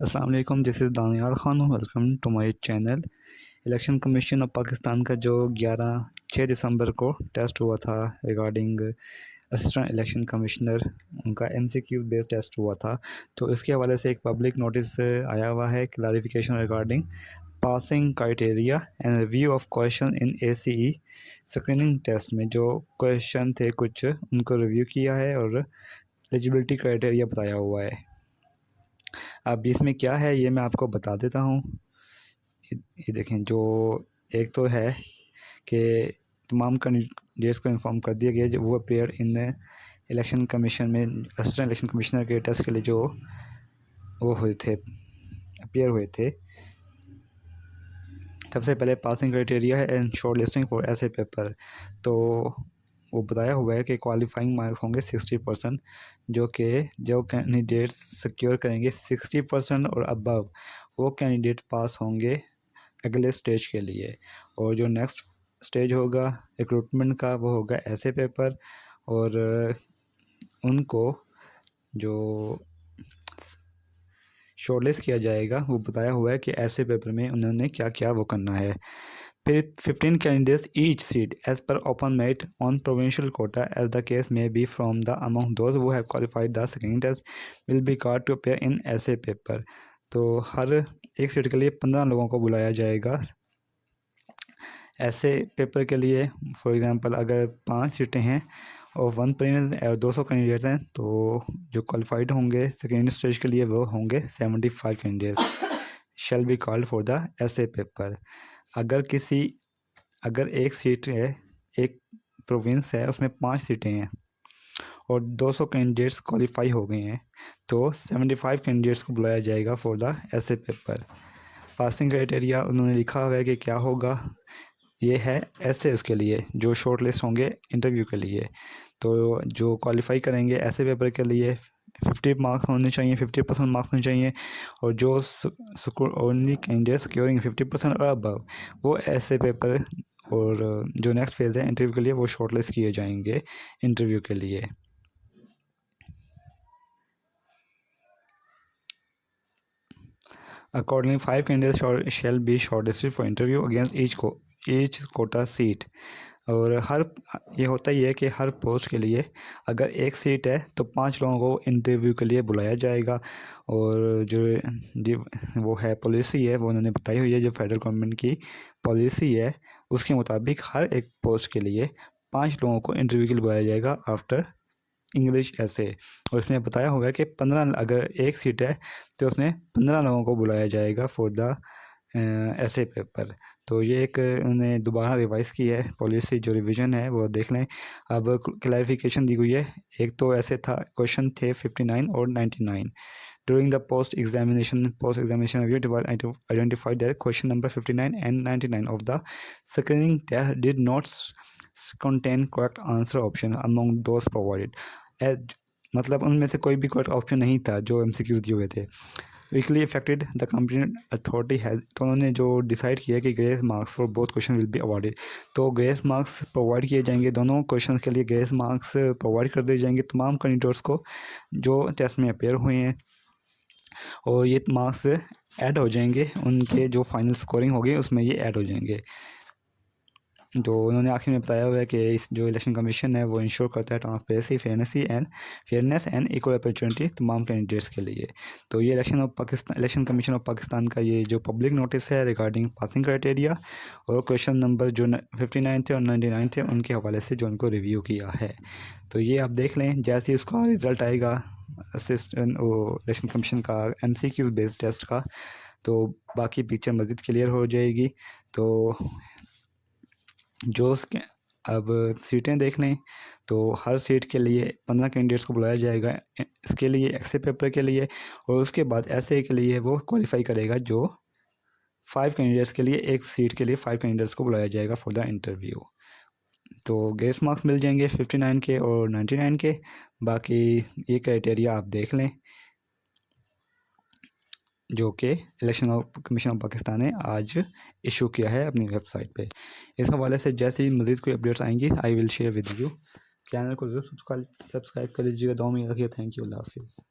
अस्सलाम वालेकुम, this is Daniyal Khan. Welcome to my channel. Election commission of Pakistan का जो 6 दिसंबर को टेस्ट हुआ था रिगार्डिंग असिस्टेंट इलेक्शन कमिश्नर, उनका एमसीक्यू बेस्ड टेस्ट हुआ था। तो इसके हवाले से एक पब्लिक नोटिस आया हुआ है, clarification regarding passing criteria and review of question in ACE screening test में जो क्वेश्चन थे कुछ उनको रिव्यू किया है और एलिजिबिलिटी क्राइटेरिया बताया हुआ है। अब इसमें क्या है ये मैं आपको बता देता हूँ। ये देखें, जो एक तो है कि तमाम कैंडिडेट्स को इन्फॉर्म कर दिया गया जो वो अपेयर इन इलेक्शन कमीशन में असिस्टेंट इलेक्शन कमिश्नर के टेस्ट के लिए जो वो हुए थे, अपेयर हुए थे। सबसे पहले पासिंग क्राइटेरिया है एंड शॉर्ट लिस्टिंग फॉर ऐसे पेपर। तो वो बताया हुआ है कि क्वालिफाइंग मार्क्स होंगे 60%, जो कैंडिडेट्स सिक्योर करेंगे 60% और अबव, वो कैंडिडेट पास होंगे अगले स्टेज के लिए। और जो नेक्स्ट स्टेज होगा रिक्रूटमेंट का वो होगा ऐसे पेपर, और उनको जो शॉर्टलिस्ट किया जाएगा वो बताया हुआ है कि ऐसे पेपर में उन्होंने क्या क्या वो करना है। फिर 15 candidates each seat as per open merit on provincial quota as the case may be from the among those who have qualified the screening test will be called to appear in essay paper। तो हर एक seat के लिए 15 लोगों को बुलाया जाएगा ऐसे paper के लिए। फॉर एग्जांपल अगर 5 सीटें हैं और 1 प्रीलिम्स और 200 कैंडिडेट्स हैं, तो जो क्वालिफाइड होंगे सेकेंड स्टेज के लिए वो होंगे 75 candidates shall be called for the ऐसे पेपर। अगर एक सीट है, एक प्रोविंस है उसमें 5 सीटें हैं और 200 कैंडिडेट्स क्वालिफाई हो गए हैं, तो 75 कैंडिडेट्स को बुलाया जाएगा फॉर द ऐसे पेपर। पासिंग क्राइटेरिया उन्होंने लिखा हुआ है कि क्या होगा, ये है ऐसे उसके लिए जो शॉर्ट लिस्ट होंगे इंटरव्यू के लिए। तो जो क्वालिफाई करेंगे ऐसे पेपर के लिए 50 मार्क्स होने चाहिए, 50% मार्क्स होने चाहिए, और जो ओनली कैंडिडेट सिक्योरिंग 50% और अबव वो ऐसे पेपर। और जो नेक्स्ट फेज़ है इंटरव्यू के लिए वो शॉर्ट लिस्ट किए जाएंगे इंटरव्यू के लिए। Accordingly, 5 candidates shall be shortlisted for interview against each quota seat। और ये होता ही है कि हर पोस्ट के लिए अगर एक सीट है तो 5 लोगों को इंटरव्यू के लिए बुलाया जाएगा। और जो वो है पॉलिसी है वो उन्होंने बताई हुई है, जो फेडरल गवर्नमेंट की पॉलिसी है उसके मुताबिक हर एक पोस्ट के लिए 5 लोगों को इंटरव्यू के लिए बुलाया जाएगा आफ्टर इंग्लिश ऐसे। और उसमें बताया हुआ है कि 15, अगर एक सीट है तो उसमें 15 लोगों को बुलाया जाएगा फॉर द ऐसे पेपर। तो ये एक उन्होंने दोबारा रिवाइज़ की है पॉलिसी, जो रिवीजन है वो देख लें। अब क्लैरिफिकेशन दी हुई है। एक तो ऐसे था, क्वेश्चन थे 59 और 99। During the post-examination review, it was identified that question number 59 and 99 of the screening test did not contain correct answer option among those provided। मतलब उनमें से कोई भी करेक्ट ऑप्शन नहीं था जो MCQ दिए हुए थे। Weekly affected the complete authority has, तो उन्होंने जो डिसाइड किया कि grace marks for both question will be awarded. तो ग्रेस मार्क्स प्रोवाइड किए जाएंगे, दोनों क्वेश्चन के लिए ग्रेस मार्क्स प्रोवाइड कर दिए जाएंगे तमाम कैंडिडेट्स को जो टेस्ट में अपेयर हुए हैं। और ये मार्क्स ऐड हो जाएंगे, उनके जो फाइनल स्कोरिंग होगी उसमें ये ऐड हो जाएंगे। तो उन्होंने आखिर में बताया हुआ है कि इस जो इलेक्शन कमीशन है वो इंश्योर करता है transparency, fairness and equal opportunity तमाम कैंडिडेट्स के लिए। तो ये इलेक्शन कमीशन ऑफ पाकिस्तान का ये जो पब्लिक नोटिस है रिगार्डिंग पासिंग क्राइटेरिया और क्वेश्चन नंबर जो 59 थे और 99 थे उनके हवाले से जो उनको रिव्यू किया है। तो ये आप देख लें, जैसे ही उसका रिज़ल्ट आएगा असिस्टेंट इलेक्शन कमीशन का MCQ बेस्ड टेस्ट का, तो बाकी पिक्चर मज़ीद क्लियर हो जाएगी। तो जो उसके अब सीटें देख लें, तो हर सीट के लिए 15 कैंडिडेट्स को बुलाया जाएगा इसके लिए ऐसे पेपर के लिए, और उसके बाद ऐसे के लिए वो क्वालिफाई करेगा जो 5 कैंडिडेट्स के लिए, एक सीट के लिए 5 कैंडिडेट्स को बुलाया जाएगा फॉर द इंटरव्यू। तो ग्रेस मार्क्स मिल जाएंगे 59 के और 99 के। बाकी ये क्राइटेरिया आप देख लें जो कि इलेक्शन कमीशन ऑफ पाकिस्तान ने आज इशू किया है अपनी वेबसाइट पे। इस हवाले से जैसे ही मज़ीद कोई अपडेट्स आएंगी I will share with you. Channel को ज़रूर सब्सक्राइब कर लीजिएगा। दुआ में रखिए। Thank you. अल्लाह हाफिज़।